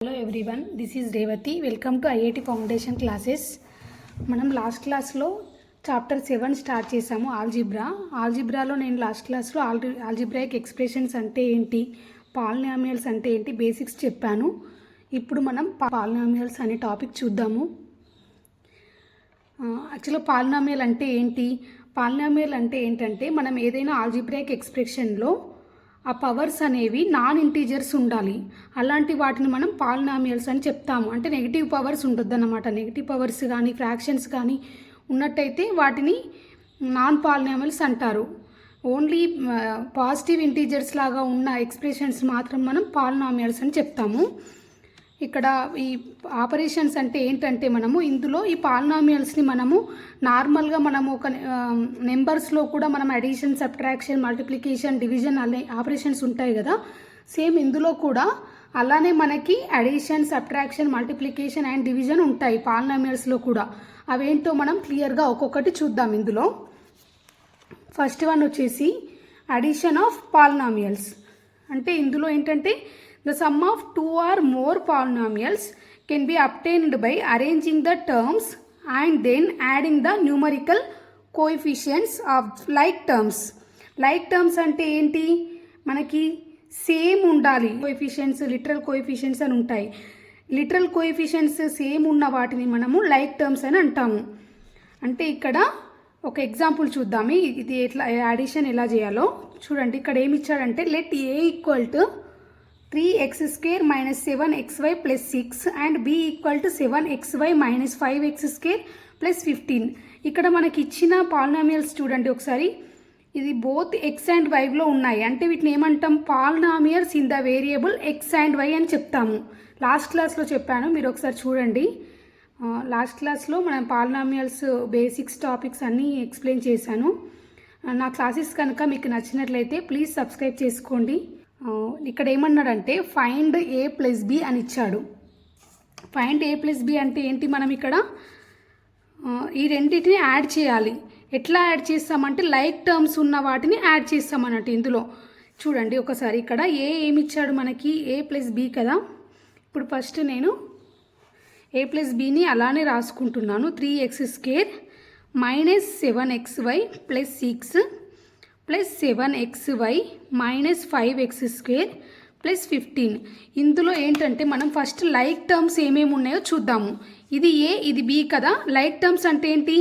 Hello everyone, this is Revati. Welcome to IIT Foundation classes. మనం last క్లాస్లో chapter 7 start చేసాము ఆల్జిబ్రాలో నేను last క్లాస్లో ఆల్జిబ్రాయిక్ ఎక్స్ప్రెషన్స్ అంటే ఏంటి, పాలినామియల్స్ అంటే ఏంటి బేసిక్స్ చెప్పాను. ఇప్పుడు మనం పాలినామియల్స్ అనే టాపిక్ చూద్దాము. యాక్చువల్గా పాలినామియల్ అంటే ఏంటి? పాలినామియల్ అంటే ఏంటంటే మనం ఏదైనా ఆల్జిబ్రాయిక్ ఎక్స్ప్రెషన్లో ఆ పవర్స్ అనేవి నాన్ ఇంటీజర్స్ ఉండాలి. అలాంటి వాటిని మనం పాలినామియల్స్ అని చెప్తాము. అంటే నెగిటివ్ పవర్స్ ఉంటుంది అన్నమాట. నెగిటివ్ పవర్స్ కానీ ఫ్రాక్షన్స్ కానీ ఉన్నట్టయితే వాటిని నాన్ పాలినామియల్స్ అంటారు. ఓన్లీ పాజిటివ్ ఇంటీజర్స్ లాగా ఉన్న ఎక్స్ప్రెషన్స్ మాత్రం మనం పాలినామియల్స్ అని చెప్తాము. ఇక్కడ ఈ ఆపరేషన్స్ అంటే ఏంటంటే మనము ఇందులో ఈ పాలినామియల్స్ని మనము నార్మల్గా మనము ఒక నెంబర్స్లో కూడా మనం అడిషన్, సబ్ట్రాక్షన్, మల్టిప్లికేషన్, డివిజన్ అనే ఆపరేషన్స్ ఉంటాయి కదా, సేమ్ ఇందులో కూడా అలానే మనకి addition, subtraction, multiplication and division ఉంటాయి పాలినామియల్స్లో కూడా. అవేంటో మనం క్లియర్గా ఒక్కొక్కటి చూద్దాం. ఇందులో ఫస్ట్ వన్ వచ్చేసి అడిషన్ ఆఫ్ పాలినామియల్స్. అంటే ఇందులో ఏంటంటే the sum of two or more polynomials can be obtained by arranging the terms and then adding the numerical coefficients of like terms. Like terms అంటే ఏంటి? మనకి సేమ్ ఉండాలి. Coefficients, literal coefficients అని ఉంటాయి. Literal coefficients same ఉన్న వాటిని మనము like terms అని అంటాము. అంటే ఇక్కడ ఒక ఎగ్జాంపుల్ చూద్దాము. ఇది ఎట్లా అడిషన్ ఎలా చేయాలో చూడండి. ఇక్కడ ఏమి ఇచ్చాడంటే let A equal to 3x² - 7xy + 6 and b equal to 7xy - 5x² + 15. ఇక్కడ మనకి ఇచ్చిన పాలినామియల్స్ చూడండి ఒకసారి. ఇది బోత్ x అండ్ yలో ఉన్నాయి. అంటే వీటిని ఏమంటాం? Polynomials in the variable x and y అని చెప్తాము. లాస్ట్ క్లాస్లో చెప్పాను, మీరు ఒకసారి చూడండి. లాస్ట్ క్లాస్లో మనం పాలినామియల్స్ బేసిక్స్ టాపిక్స్ అన్నీ ఎక్స్ప్లెయిన్ చేశాను. నా క్లాసెస్ కనుక మీకు నచ్చినట్లయితే ప్లీజ్ సబ్స్క్రైబ్ చేసుకోండి. ఇక్కడ ఏమన్నాడంటే ఫైండ్ a + b అని ఇచ్చాడు. ఫైండ్ a + b అంటే ఏంటి? మనం ఇక్కడ ఈ రెండింటిని యాడ్ చేయాలి. ఎట్లా యాడ్ చేస్తామంటే లైక్ టర్మ్స్ ఉన్న వాటిని యాడ్ చేస్తామన్నట్టు. ఇందులో చూడండి ఒకసారి. ఇక్కడ ఏమి ఇచ్చాడు మనకి? a + b కదా. ఇప్పుడు ఫస్ట్ నేను a + bని అలానే రాసుకుంటున్నాను. 3x² - 7xy + 6 + 7xy - 5x² + 15. ఇందులో ఏంటంటే మనం ఫస్ట్ లైక్ టర్మ్స్ ఏమేమి ఉన్నాయో చూద్దాము. ఇది ఏ, ఇది బి కదా. లైక్ టర్మ్స్ అంటే ఏంటి?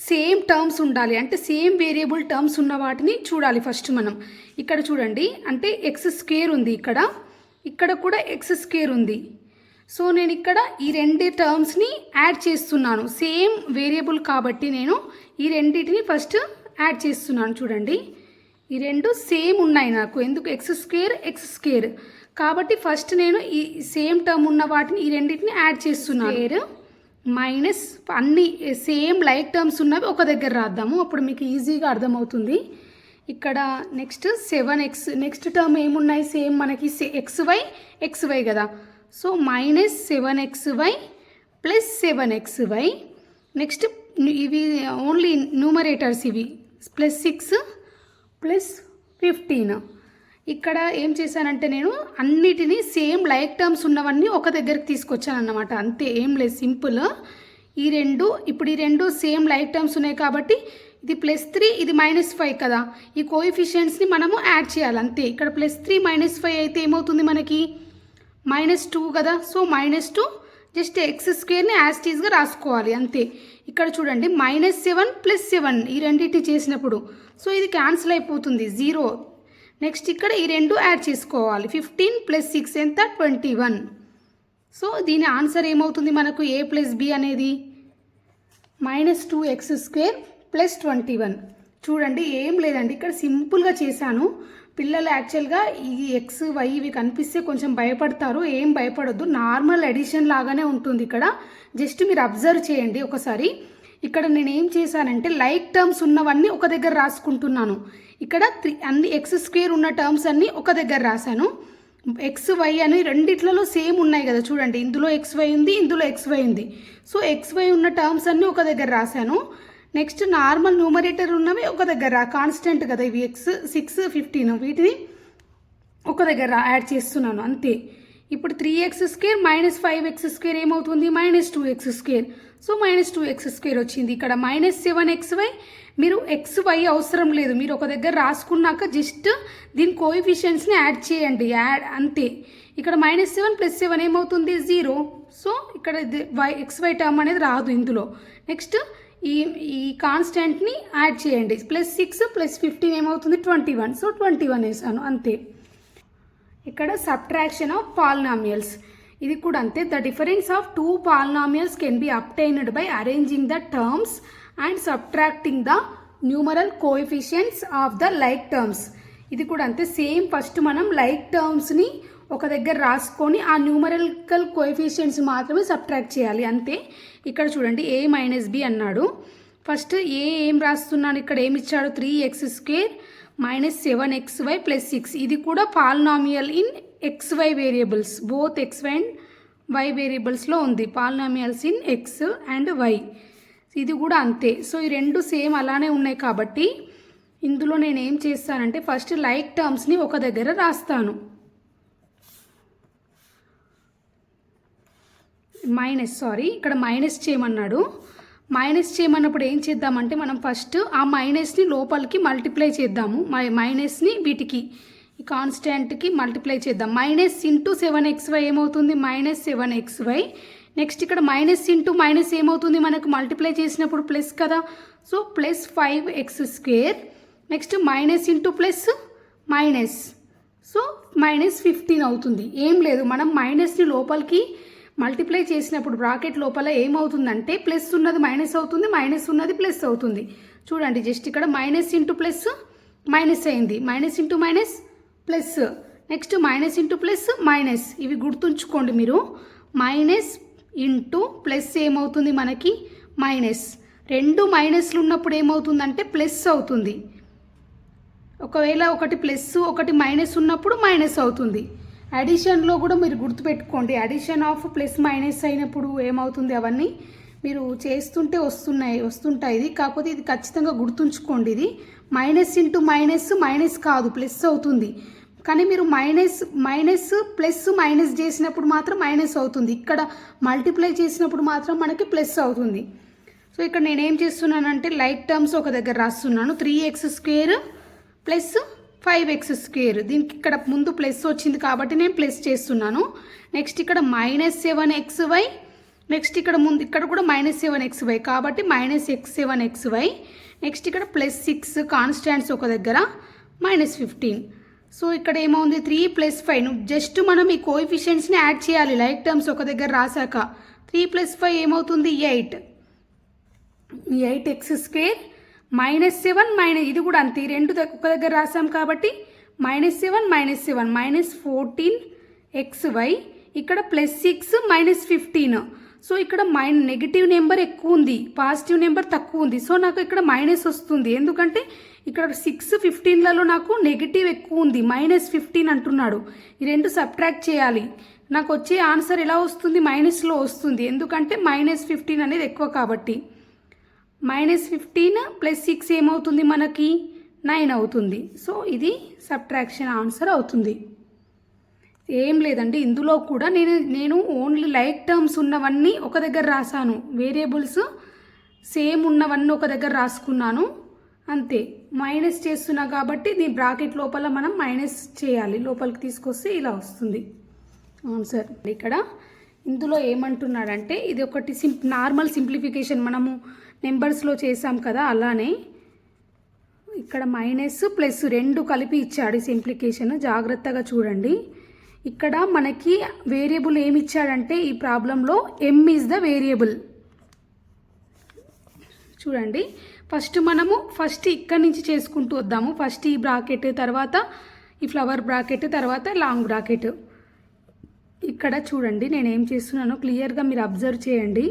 సేమ్ టర్మ్స్ ఉండాలి. అంటే సేమ్ వేరియబుల్ టర్మ్స్ ఉన్న వాటిని చూడాలి ఫస్ట్ మనం. ఇక్కడ చూడండి, అంటే x² ఉంది, ఇక్కడ కూడా x² ఉంది. సో నేను ఇక్కడ ఈ రెండు టర్మ్స్ని యాడ్ చేస్తున్నాను. సేమ్ వేరియబుల్ కాబట్టి నేను ఈ రెండింటిని ఫస్ట్ యాడ్ చేస్తున్నాను. చూడండి, ఈ రెండు సేమ్ ఉన్నాయి నాకు. ఎందుకు? x² కాబట్టి ఫస్ట్ నేను ఈ సేమ్ టర్మ్ ఉన్న వాటిని ఈ రెండింటిని యాడ్ చేస్తున్నాను. మైనస్ అన్ని సేమ్ లైక్ టర్మ్స్ ఉన్నవి ఒక దగ్గర రాద్దాము, అప్పుడు మీకు ఈజీగా అర్థమవుతుంది. ఇక్కడ నెక్స్ట్ 7x, నెక్స్ట్ టర్మ్ ఏమున్నాయి? సేమ్ మనకి xy కదా. So -7xy + 7xy. నెక్స్ట్ ఇవి ఓన్లీ న్యూమరేటర్స్, ఇవి +6 + 15. ఇక్కడ ఏం చేశానంటే నేను అన్నిటినీ సేమ్ లైక్ టర్మ్స్ ఉన్నవన్నీ ఒక దగ్గరికి తీసుకొచ్చాను అన్నమాట. అంతే, ఏం లేదు, సింపుల్. ఇప్పుడు ఈ రెండు సేమ్ లైక్ టర్మ్స్ ఉన్నాయి కాబట్టి ఇది +3, ఇది -5 కదా. ఈ కోఎఫిషియెంట్స్ని మనము యాడ్ చేయాలి అంతే. ఇక్కడ +3 - 5 అయితే ఏమవుతుంది మనకి? -2 కదా. సో -2 జస్ట్ x² యాజ్ టీజ్గా రాసుకోవాలి అంతే. ఇక్కడ చూడండి -7 + 7 ఈ రెండింటి చేసినప్పుడు సో ఇది క్యాన్సిల్ అయిపోతుంది, 0. నెక్స్ట్ ఇక్కడ ఈ రెండు యాడ్ చేసుకోవాలి. 15 + 6 ఎంత? 21. సో దీని ఆన్సర్ ఏమవుతుంది మనకు? a + b అనేది -2x² + 21. చూడండి, ఏం లేదండి, ఇక్కడ సింపుల్గా చేశాను. పిల్లలు యాక్చువల్గా ఈ x, y ఇవి కనిపిస్తే కొంచెం భయపడతారు. ఏం భయపడొద్దు, నార్మల్ అడిషన్ లాగానే ఉంటుంది. ఇక్కడ జస్ట్ మీరు అబ్జర్వ్ చేయండి ఒకసారి. ఇక్కడ నేను ఏం చేశానంటే లైక్ టర్మ్స్ ఉన్నవన్నీ ఒక దగ్గర రాసుకుంటున్నాను. ఇక్కడ అన్ని x² ఉన్న టర్మ్స్ అన్నీ ఒక దగ్గర రాశాను. xy అని రెండిట్లలో సేమ్ ఉన్నాయి కదా. చూడండి, ఇందులో xy ఉంది, ఇందులో xy ఉంది. సో xy ఉన్న టర్మ్స్ అన్నీ ఒక దగ్గర రాశాను. నెక్స్ట్ నార్మల్ న్యూమరేటర్ ఉన్నవి ఒక దగ్గర, కాన్స్టెంట్ కదా ఇవి, x, 6, 15 వీటిని ఒక దగ్గర యాడ్ చేస్తున్నాను అంతే. ఇప్పుడు 3x² మైనస్ 5x² ఏమవుతుంది -2x². సో -2x² వచ్చింది. ఇక్కడ -7xy, మీరు xy అవసరం లేదు, మీరు ఒక దగ్గర రాసుకున్నాక జస్ట్ దీని కోఎఫిషియెంట్స్ని యాడ్ చేయండి, అంతే. ఇక్కడ -7 + 7 ఏమవుతుంది 0. సో ఇక్కడ xy టర్మ్ అనేది రాదు ఇందులో. నెక్స్ట్ ఈ కాన్స్టెంట్ని యాడ్ చేయండి, +6 + 15 ఏమవుతుంది 21. సో 21 వేసాను, అంతే. ఇక్కడ సబ్ట్రాక్షన్ ఆఫ్ పాలినామియల్స్, ఇది కూడా అంతే. The difference of 2 polynomials can be obtained by arranging the terms and subtracting the numeral coefficients of the like terms. ఇది కూడా అంతే సేమ్. ఫస్ట్ మనం లైక్ టర్మ్స్ని ఒక దగ్గర రాసుకొని ఆ న్యూమరల్ కోఎఫిషియెంట్స్ మాత్రమే సబ్ట్రాక్ట్ చేయాలి, అంతే. ఇక్కడ చూడండి a - b అన్నాడు. ఫస్ట్ ఏం రాస్తున్నాను, ఇక్కడ ఏమి ఇచ్చాడు 3x² - 7xy + 6. ఇది కూడా polynomial in xy variables, both xy and y వేరియబుల్స్లో ఉంది. Polynomials in x and y, ఇది కూడా అంతే. సో ఈ రెండు సేమ్ అలానే ఉన్నాయి కాబట్టి ఇందులో నేను ఏం చేస్తానంటే ఫస్ట్ లైక్ టర్మ్స్ని ఒక దగ్గర రాస్తాను. ఇక్కడ మైనస్ చేయమన్నాడు. మైనస్ చేయమన్నప్పుడు ఏం చేద్దామంటే మనం ఫస్ట్ ఆ మైనస్ని లోపలికి మల్టిప్లై చేద్దాము. మైనస్ని వీటికి ఈ కాన్స్టాంట్కి మల్టిప్లై చేద్దాం. -7xy ఏమవుతుంది -7xy. నెక్స్ట్ ఇక్కడ -* ఏమవుతుంది మనకు మల్టిప్లై చేసినప్పుడు ప్లస్ కదా, సో +5x². నెక్స్ట్ -* సో -15 అవుతుంది. ఏం లేదు, మనం మైనస్ని లోపలికి మల్టిప్లై చేసినప్పుడు బ్రాకెట్ లోపల ఏమవుతుందంటే ప్లస్ ఉన్నది మైనస్ అవుతుంది, మైనస్ ఉన్నది ప్లస్ అవుతుంది. చూడండి జస్ట్ ఇక్కడ -* మైనస్ అయింది, -* ప్లస్, నెక్స్ట్ -* ఇవి గుర్తుంచుకోండి మీరు. ప్లస్ ఏమవుతుంది మనకి మైనస్. రెండు మైనస్లు ఉన్నప్పుడు ఏమవుతుందంటే ప్లస్ అవుతుంది. ఒకవేళ ఒకటి ప్లస్ ఒకటి మైనస్ ఉన్నప్పుడు మైనస్ అవుతుంది. అడిషన్లో కూడా మీరు గుర్తుపెట్టుకోండి, అడిషన్ ఆఫ్ ప్లస్ మైనస్ అయినప్పుడు ఏమవుతుంది, అవన్నీ మీరు చేస్తుంటే వస్తుంటాయి. ఇది కాకపోతే ఇది ఖచ్చితంగా గుర్తుంచుకోండి. ఇది మైనస్ కాదు, ప్లస్ అవుతుంది. కానీ మీరు మైనస్ చేసినప్పుడు మాత్రం మైనస్ అవుతుంది. ఇక్కడ మల్టిప్లై చేసినప్పుడు మాత్రం మనకి ప్లస్ అవుతుంది. సో ఇక్కడ నేనేం చేస్తున్నానంటే లైక్ టర్మ్స్ ఒక దగ్గర రాస్తున్నాను. 3x² + 5x². దీనికి ఇక్కడ ముందు ప్లస్ వచ్చింది కాబట్టి నేను ప్లస్ చేస్తున్నాను. నెక్స్ట్ ఇక్కడ -7xy, నెక్స్ట్ ఇక్కడ కూడా -7xy కాబట్టి -7xy. నెక్స్ట్ ఇక్కడ +6 కాన్స్టాంట్స్ ఒక దగ్గర -15. సో ఇక్కడ ఏమవుంది 3 + 5. జస్ట్ మనం ఈ కోఎఫిషియెంట్స్ని యాడ్ చేయాలి లైక్ టర్మ్స్ ఒక దగ్గర రాసాక. 3 + 5 ఏమవుతుంది 8. 8x² -7 ఇది కూడా అంతే, రెండు ఒక దగ్గర రాసాం కాబట్టి -7 -14xy. ఇక్కడ +6 -15. సో ఇక్కడ నెగిటివ్ నెంబర్ ఎక్కువ ఉంది, పాజిటివ్ నెంబర్ తక్కువ ఉంది. సో నాకు ఇక్కడ మైనస్ వస్తుంది, ఎందుకంటే ఇక్కడ 6 15లలో నాకు నెగిటివ్ ఎక్కువ ఉంది, -15 అంటున్నాడు. ఈ రెండు సబ్ట్రాక్ట్ చేయాలి. నాకు వచ్చే ఆన్సర్ ఎలా వస్తుంది మైనస్లో వస్తుంది, ఎందుకంటే -15 అనేది ఎక్కువ కాబట్టి. -15 + 6 ఏమవుతుంది మనకి 9 అవుతుంది. సో ఇది సబ్ట్రాక్షన్ ఆన్సర్ అవుతుంది. ఏం లేదండి, ఇందులో కూడా నేను ఓన్లీ లైక్ టర్మ్స్ ఉన్నవన్నీ ఒక దగ్గర రాశాను, వేరియబుల్స్ సేమ్ ఉన్నవన్నీ ఒక దగ్గర రాసుకున్నాను, అంతే. మైనస్ చేస్తున్నా కాబట్టి దీని బ్రాకెట్ లోపల మనం మైనస్ చేయాలి, లోపలికి తీసుకొస్తే ఇలా వస్తుంది ఆన్సర్. ఇక్కడ ఇందులో ఏమంటున్నాడంటే ఇది ఒకటి నార్మల్ సింప్లిఫికేషన్, మనము నెంబర్స్లో చేసాం కదా అలానే ఇక్కడ మైనస్ ప్లస్ రెండు కలిపి ఇచ్చాడు సింప్లిఫికేషన్. జాగ్రత్తగా చూడండి, ఇక్కడ మనకి వేరియబుల్ ఏమి ఇచ్చాడంటే ఈ ప్రాబ్లంలో m ఈజ్ ద వేరియబుల్. చూడండి మనము ఫస్ట్ ఇక్కడ నుంచి చేసుకుంటూ వద్దాము. ఫస్ట్ ఈ బ్రాకెట్, తర్వాత ఈ ఫ్లవర్ బ్రాకెట్, తర్వాత లాంగ్ బ్రాకెట్. ఇక్కడ చూడండి నేను ఏం చేస్తున్నానో క్లియర్గా మీరు అబ్జర్వ్ చేయండి.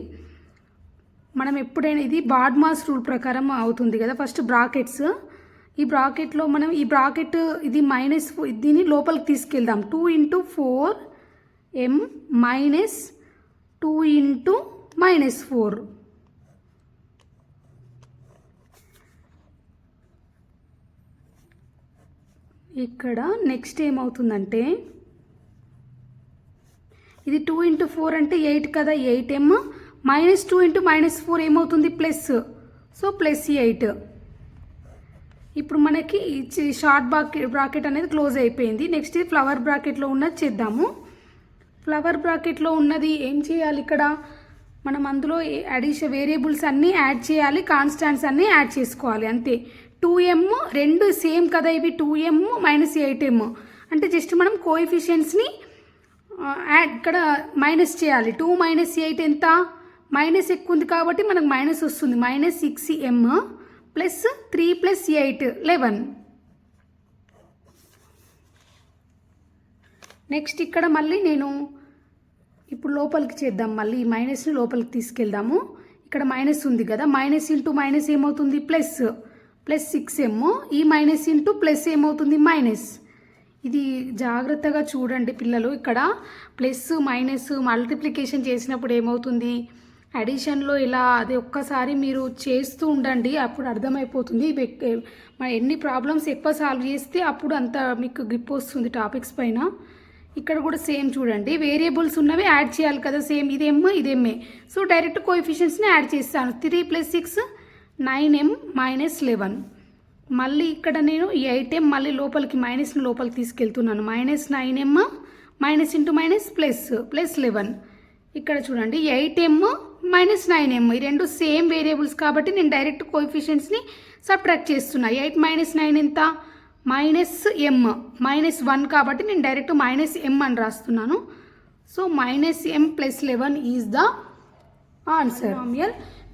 మనం ఎప్పుడైనా ఇది బాడ్మాస్ రూల్ ప్రకారం అవుతుంది కదా. ఫస్ట్ బ్రాకెట్స్, ఈ బ్రాకెట్లో మనం ఈ బ్రాకెట్ ఇది మైనస్, దీన్ని లోపలికి తీసుకెళ్దాం. 2 × 4 m -2 × -4. ఇక్కడ నెక్స్ట్ ఏమవుతుందంటే ఇది 2 × 4 అంటే 8 కదా, 8m -2 × -4 ఏమవుతుంది ప్లస్, సో +8. ఇప్పుడు మనకి షార్ట్ బ్రాకెట్ అనేది క్లోజ్ అయిపోయింది. నెక్స్ట్ ఫ్లవర్ బ్రాకెట్లో ఉన్నది చేద్దాము. ఫ్లవర్ బ్రాకెట్లో ఉన్నది ఏం చేయాలి, ఇక్కడ మనం అందులో వేరియబుల్స్ అన్నీ యాడ్ చేయాలి, కాన్స్టాంట్స్ అన్నీ యాడ్ చేసుకోవాలి అంతే. 2m రెండు సేమ్ కదా, ఇవి 2m - 8m అంటే జస్ట్ మనం కోఎఫిషియెంట్స్ని ఇక్కడ మైనస్ చేయాలి. 2 - 8 ఎంత, మైనస్ ఎక్కువ ఉంది కాబట్టి మనకు మైనస్ వస్తుంది, -6m + 3 + 8 11. నెక్స్ట్ ఇక్కడ మళ్ళీ నేను ఇప్పుడు లోపలికి చేద్దాం, మళ్ళీ ఈ మైనస్ని లోపలికి తీసుకెళ్దాము. ఇక్కడ మైనస్ ఉంది కదా, మైనస్ ఇంటూ మైనస్ ఏమవుతుంది ప్లస్, +6m, ఈ మైనస్ ఇంటూ ప్లస్ ఏమవుతుంది మైనస్. ఇది జాగ్రత్తగా చూడండి పిల్లలు, ఇక్కడ ప్లస్ మైనస్ మల్టిప్లికేషన్ చేసినప్పుడు ఏమవుతుంది, అడిషన్లో ఇలా అది ఒక్కసారి మీరు చేస్తూ ఉండండి, అప్పుడు అర్థమైపోతుంది. ఎన్ని ప్రాబ్లమ్స్ ఎక్కువ సాల్వ్ చేస్తే అప్పుడు అంత మీకు గ్రిప్ వస్తుంది టాపిక్స్ పైన. ఇక్కడ కూడా సేమ్ చూడండి, వేరియబుల్స్ ఉన్నవి యాడ్ చేయాలి కదా, సేమ్ ఇదేమ్ ఇదేమ్ఏ, సో డైరెక్ట్ కోఎఫిషియెంట్స్ని యాడ్ చేస్తాను. 3 + 6 9m -11. మళ్ళీ ఇక్కడ నేను 8m మళ్ళీ లోపలికి మైనస్ని లోపలికి తీసుకెళ్తున్నాను, -9m minus into minus plus +11. ఇక్కడ చూడండి 8m - 9m ఈ రెండు సేమ్ వేరియబుల్స్ కాబట్టి నేను డైరెక్ట్ కోఎఫిషియెంట్స్ని సబ్ట్రాక్ట్ చేస్తున్నా. 8 - 9 ఎంత, -m -1 కాబట్టి నేను డైరెక్ట్ -m అని రాస్తున్నాను. So -m + 11 is the answer.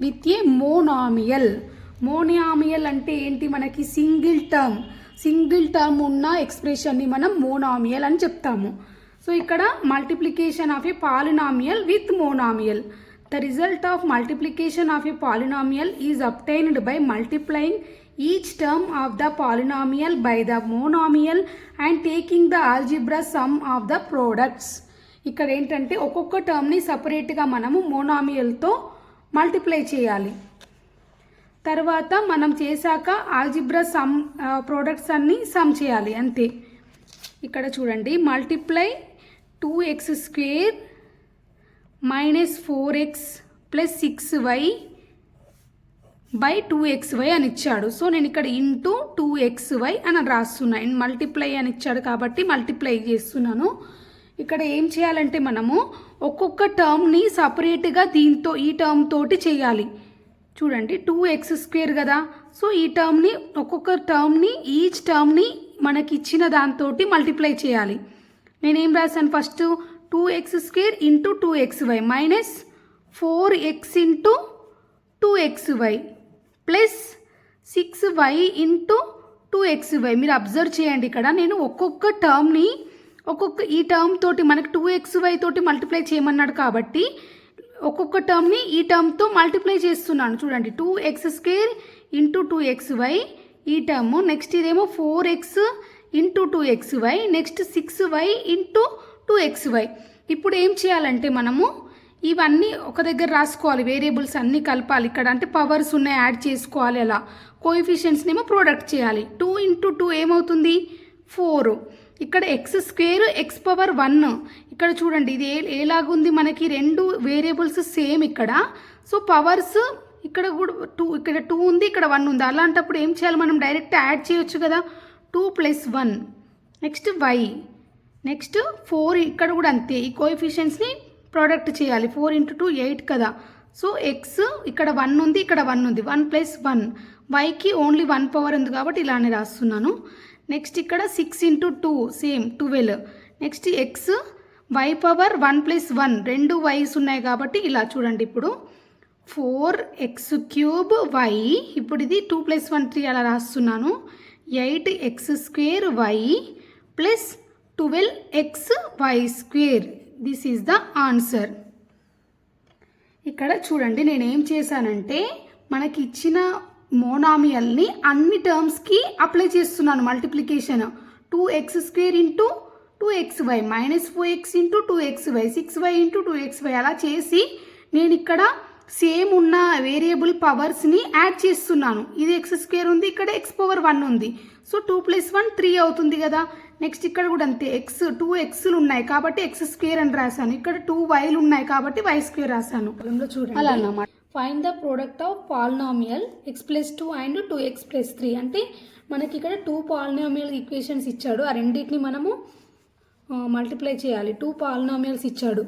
With a monomial. Monomial అంటే ఏంటి, మనకి సింగిల్ టర్మ్ ఉన్న ఎక్స్ప్రెషన్ని మనం మోనామియల్ అని చెప్తాము. సో ఇక్కడ multiplication of A polynomial with monomial. The result of multiplication of A polynomial is obtained by multiplying each term of the polynomial by the monomial and taking the algebra some of the products. ఇక్కడ ఏంటంటే ఒక్కొక్క టర్మ్ని సపరేట్గా మనము మోనామియల్తో multiply చేయాలి. తర్వాత మనం చేశాక algebra some products అన్నీ సమ్ చేయాలి అంతే. ఇక్కడ చూడండి, multiply 2x² - 4x + 6y / 2xy అని ఇచ్చాడు. సో నేను ఇక్కడ ఇంటూ 2xy అని రాస్తున్నాను, మల్టిప్లై అని ఇచ్చాడు కాబట్టి మల్టిప్లై చేస్తున్నాను. ఇక్కడ ఏం చేయాలంటే మనము ఒక్కొక్క టర్మ్ని సపరేట్గా దీంతో ఈ టర్మ్ తోటి చేయాలి. చూడండి 2x² కదా, సో ఈ టర్మ్ని ఒక్కొక్క టర్మ్ని ఈచ్ టర్మ్ని మనకి ఇచ్చిన దాంతో మల్టిప్లై చేయాలి. నేనేం రాశాను, first 2x² × 2xy -4x × 2xy + 6y × 2xy. మీరు అబ్జర్వ్ చేయండి, ఇక్కడ నేను ఒక్కొక్క టర్మ్ని ఈ టర్మ్ తోటి మనకి 2xy తోటి మల్టిప్లై చేయమన్నాడు కాబట్టి ఒక్కొక్క టర్మ్ని ఈ టర్మ్తో మల్టిప్లై చేస్తున్నాను. చూడండి 2x² × 2xy ఈ టర్మ్, నెక్స్ట్ ఇదేమో 4x × 2xy, next 6y × 2xy. ఇప్పుడు ఏం చేయాలంటే మనము ఇవన్నీ ఒక దగ్గర రాసుకోవాలి, వేరియబుల్స్ అన్నీ కలపాలి. ఇక్కడ అంటే పవర్స్ ఉన్నాయి యాడ్ చేసుకోవాలి, అలా కోఎఫిషియెంట్స్ని ఏమో ప్రోడక్ట్ చేయాలి. 2 × 2 ఏమవుతుంది 4. ఇక్కడ x² x⁻1. ఇక్కడ చూడండి ఇది ఎలాగుంది, మనకి రెండు వేరియబుల్స్ సేమ్ ఇక్కడ. సో పవర్స్ ఇక్కడ కూడా 2, ఇక్కడ 2 ఉంది, ఇక్కడ 1 ఉంది. అలాంటప్పుడు ఏం చేయాలి, మనం డైరెక్ట్ యాడ్ చేయొచ్చు కదా, 2 + 1. Next y, next 4. ఇక్కడ కూడా అంతే, ఈ కోఎఫిషియెంట్స్ని ప్రోడక్ట్ చేయాలి. 4 × 2 8 కదా, సో x ఇక్కడ 1 ఉంది, ఇక్కడ 1 ఉంది, 1 + 1. yకి ఓన్లీ 1 పవర్ ఉంది కాబట్టి ఇలానే రాస్తున్నాను. నెక్స్ట్ ఇక్కడ 6 × 2 same 12. Next x y power 1 + 1 రెండు వైస్ ఉన్నాయి కాబట్టి ఇలా చూడండి. ఇప్పుడు 4x³ y, ఇప్పుడు ఇది 2 + 1 3 అలా రాస్తున్నాను. 8x² y + 12xy². This is the answer. ఇక్కడ చూడండి నేనేం చేశానంటే మనకి ఇచ్చిన మోనామియల్ని అన్ని టర్మ్స్కి అప్లై చేస్తున్నాను multiplication. 2x² × 2xy -4x × 2xy 6y × 2xy అలా చేసి నేను ఇక్కడ సేమ్ ఉన్న వేరియబుల్ పవర్స్ని యాడ్ చేస్తున్నాను. ఇది x² ఉంది, ఇక్కడ x⁻1 ఉంది. సో 2 + 1 3 అవుతుంది కదా. నెక్స్ట్ ఇక్కడ కూడా అంతే, టూ ఎక్స్లు ఉన్నాయి కాబట్టి ఎక్స్ స్క్వేర్ అని రాశాను. ఇక్కడ 2 వైలు ఉన్నాయి కాబట్టి వై స్క్వేర్ రాశాను. చూడండి అలా అన్నమాట. Find the product of polynomial x+2 and 2x+3. అంటే మనకి ఇక్కడ 2 పాలినామియల్ ఈక్వేషన్స్ ఇచ్చాడు. ఆ రెండింటిని మనము మల్టిప్లై చేయాలి. 2 పాలినామియల్స్ ఇచ్చాడు.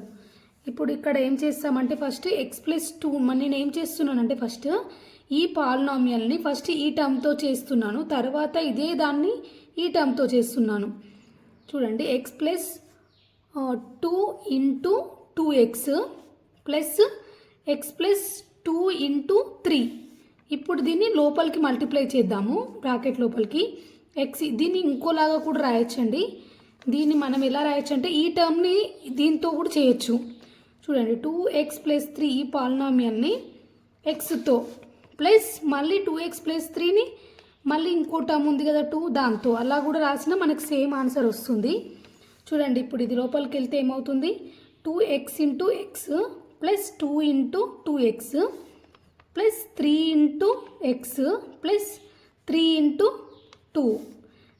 ఇప్పుడు ఇక్కడ ఏం చేస్తామంటే ఫస్ట్ x+2 నేను ఏం చేస్తున్నానంటే ఫస్ట్ ఈ పాలినామియల్ని ఫస్ట్ ఈ టర్మ్తో చేస్తున్నాను, తర్వాత ఇదే దాన్ని ఈ టర్మ్తో చేస్తున్నాను. చూడండి x+2 into 2x plus x+2 into 3. ఇప్పుడు దీన్ని లోపలికి మల్టిప్లై చేద్దాము, బ్రాకెట్ లోపలికి. దీన్ని ఇంకోలాగా కూడా రాయొచ్చండి. దీన్ని మనం ఎలా రాయొచ్చు అంటే ఈ టర్మ్ని దీంతో కూడా చేయొచ్చు. చూడండి 2x+3 ఈ పాలినామియల్ని xతో ప్లస్ మళ్ళీ 2x+3ని మళ్ళీ ఇంకో టర్మ్ ఉంది కదా 2, దాంతో అలా కూడా రాసినా మనకు సేమ్ ఆన్సర్ వస్తుంది. చూడండి ఇప్పుడు ఇది లోపలికి వెళ్తే ఏమవుతుంది, 2x into X plus 2 into 2x plus 3 into X plus 3 into 2.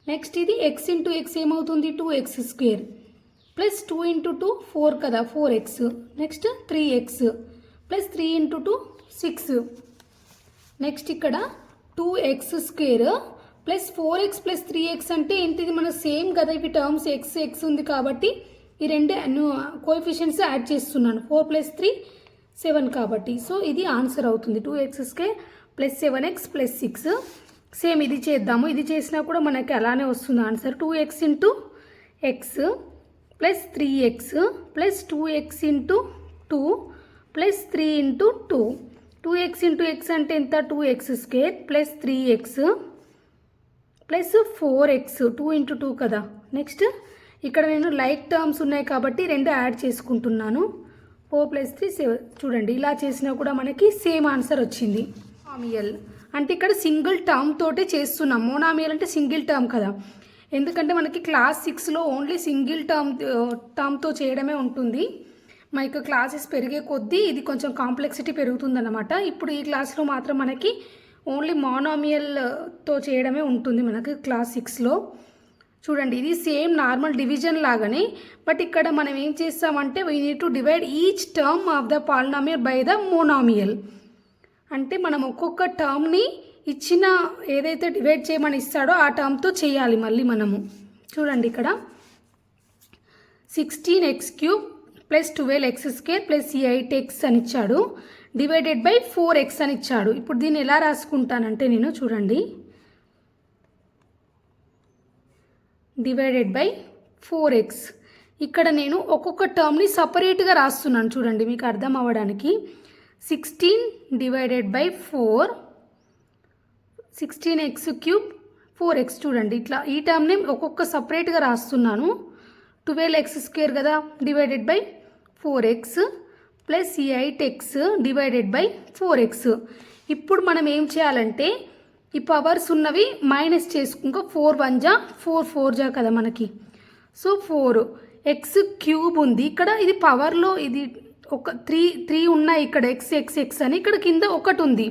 Next ఇది x ఇంటూ ఎక్స్ ఏమవుతుంది, 2x² ప్లస్ 2 ఇంటూ 2 4 కదా, 4x. Next 3x plus 3 into 2 6. Next ఇక్కడ 2x² plus 4x plus 3x అంటే ఏంటిది, మన సేమ్ కదా ఇవి టర్మ్స్, x ఉంది కాబట్టి ఈ రెండు కోఎఫిషియెంట్స్ యాడ్ చేస్తున్నాను. 4 + 3 7 కాబట్టి. సో ఇది ఆన్సర్ అవుతుంది 2x² plus 7x plus 6. Same ఇది చేద్దాము. ఇది చేసినా కూడా మనకి అలానే వస్తుంది answer. 2x into X plus 3x plus 2x into 2 plus 3 into 2. 2x into X అంటే ఎంత, 2x² plus 3x plus 4x 2 into 2 కదా. నెక్స్ట్ ఇక్కడ నేను లైక్ టర్మ్స్ ఉన్నాయి కాబట్టి రెండు యాడ్ చేసుకుంటున్నాను. 4 + 3 7. చూడండి ఇలా చేసినా కూడా మనకి సేమ్ ఆన్సర్ వచ్చింది. మోనామియల్ అంటే ఇక్కడ సింగిల్ టర్మ్ తోటే చేస్తున్నాం. మోనామియల్ అంటే సింగిల్ టర్మ్ కదా, ఎందుకంటే మనకి క్లాస్ 6లో ఓన్లీ సింగిల్ టర్మ్తో చేయడమే ఉంటుంది. మనకి క్లాసెస్ పెరిగే కొద్దీ ఇది కొంచెం కాంప్లెక్సిటీ పెరుగుతుందన్నమాట. ఇప్పుడు ఈ క్లాస్లో మాత్రం మనకి ఓన్లీ మోనామియల్తో చేయడమే ఉంటుంది మనకి క్లాస్ 6లో. చూడండి ఇది సేమ్ నార్మల్ డివిజన్ లాగానే, బట్ ఇక్కడ మనం ఏం చేస్తామంటే we need to divide each term of the polynomial by the monomial. అంటే మనం ఒక్కొక్క టర్మ్ని ఇచ్చిన ఏదైతే డివైడ్ చేయమని ఇస్తాడో ఆ టర్మ్తో చేయాలి మళ్ళీ మనము. చూడండి ఇక్కడ 16x³ plus 12x² plus 8x అని ఇచ్చాడు, డివైడెడ్ బై 4x అని ఇచ్చాడు. ఇప్పుడు దీన్ని ఎలా రాసుకుంటానంటే నేను చూడండి డివైడెడ్ బై 4x. ఇక్కడ నేను ఒక్కొక్క టర్మ్ని సపరేట్గా రాస్తున్నాను చూడండి మీకు అర్థం అవ్వడానికి. 16 డివైడెడ్ బై 4 16x³ 4x. చూడండి ఇట్లా ఈ టర్మ్ని ఒక్కొక్క సపరేట్గా రాస్తున్నాను. 12x² కదా divided by 4x plus 8x divided by 4x. ఇప్పుడు మనం ఏం చేయాలంటే ఈ పవర్స్ ఉన్నవి మైనస్ చేసుకుంటూ 4 1 జా 4 4 జా కదా మనకి. సో 4x³ ఉంది ఇక్కడ, ఇది పవర్లో ఇది ఒక 3 ఉన్నాయి ఇక్కడ, x అని ఇక్కడ కింద ఒకటి ఉంది.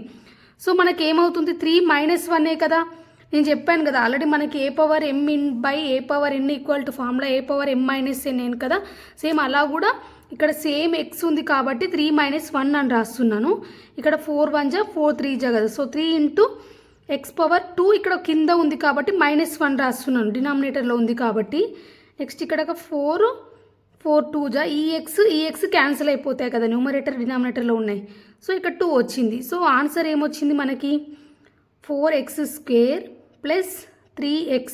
సో మనకి ఏమవుతుంది 3 - 1 కదా. నేను చెప్పాను కదా ఆల్రెడీ మనకి a⁴m/a⁴n equal to formula a⁴m-n కదా. సేమ్ అలా కూడా ఇక్కడ సేమ్ x ఉంది కాబట్టి 3 - 1 అని రాస్తున్నాను. ఇక్కడ 4 1 జా 4 3 జా కదా. సో 3 ఇంటూ x⁴2 ఇక్కడ కింద ఉంది కాబట్టి -1 రాస్తున్నాను, డినామినేటర్లో ఉంది కాబట్టి. నెక్స్ట్ ఇక్కడ 4 2 జా ఈ x క్యాన్సిల్ అయిపోతాయి కదా, న్యూమరేటర్ డినామినేటర్లో ఉన్నాయి. సో ఇక్కడ 2 వచ్చింది. సో ఆన్సర్ ఏమొచ్చింది మనకి 4x² ప్లస్ 3x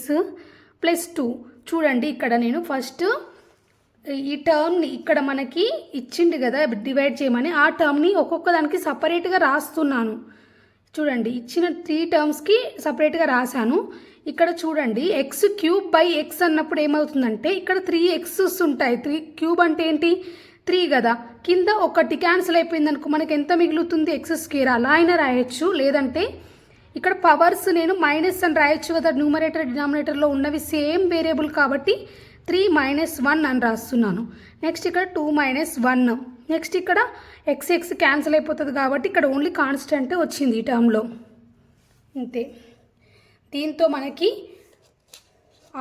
ప్లస్ 2. చూడండి ఇక్కడ నేను ఫస్ట్ ఈ టర్మ్ని ఇక్కడ మనకి ఇచ్చింది కదా డివైడ్ చేయమని, ఆ టర్మ్ని ఒక్కొక్క దానికి సపరేట్గా రాస్తున్నాను. చూడండి ఇచ్చిన 3 టర్మ్స్కి సపరేట్గా రాశాను. ఇక్కడ చూడండి x³ బై x అన్నప్పుడు ఏమవుతుందంటే ఇక్కడ 3x ఉంటాయి. 3³ అంటే ఏంటి 3 కదా, కింద ఒకటి క్యాన్సిల్ అయిపోయింది అనుకో మనకి ఎంత మిగులుతుంది x². అలా అయినా రాయొచ్చు, లేదంటే ఇక్కడ పవర్స్ నేను మైనస్ అని రాయొచ్చు కదా, న్యూమరేటర్ డినామినేటర్లో ఉన్నవి సేమ్ వేరియబుల్ కాబట్టి 3 - 1 అని రాస్తున్నాను. నెక్స్ట్ ఇక్కడ 2 - 1. నెక్స్ట్ ఇక్కడ x క్యాన్సిల్ అయిపోతుంది కాబట్టి ఇక్కడ ఓన్లీ కాన్స్టెంట్ వచ్చింది ఈ టర్మ్లో, అంతే. దీంతో మనకి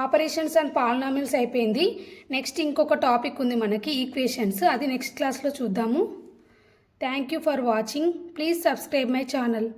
ఆపరేషన్స్ అండ్ పాలినామియల్స్ అయిపోయింది. నెక్స్ట్ ఇంకొక టాపిక్ ఉంది మనకి, ఈక్వేషన్స్. అది నెక్స్ట్ క్లాస్లో చూద్దాము. Thank you for watching. Please subscribe my channel.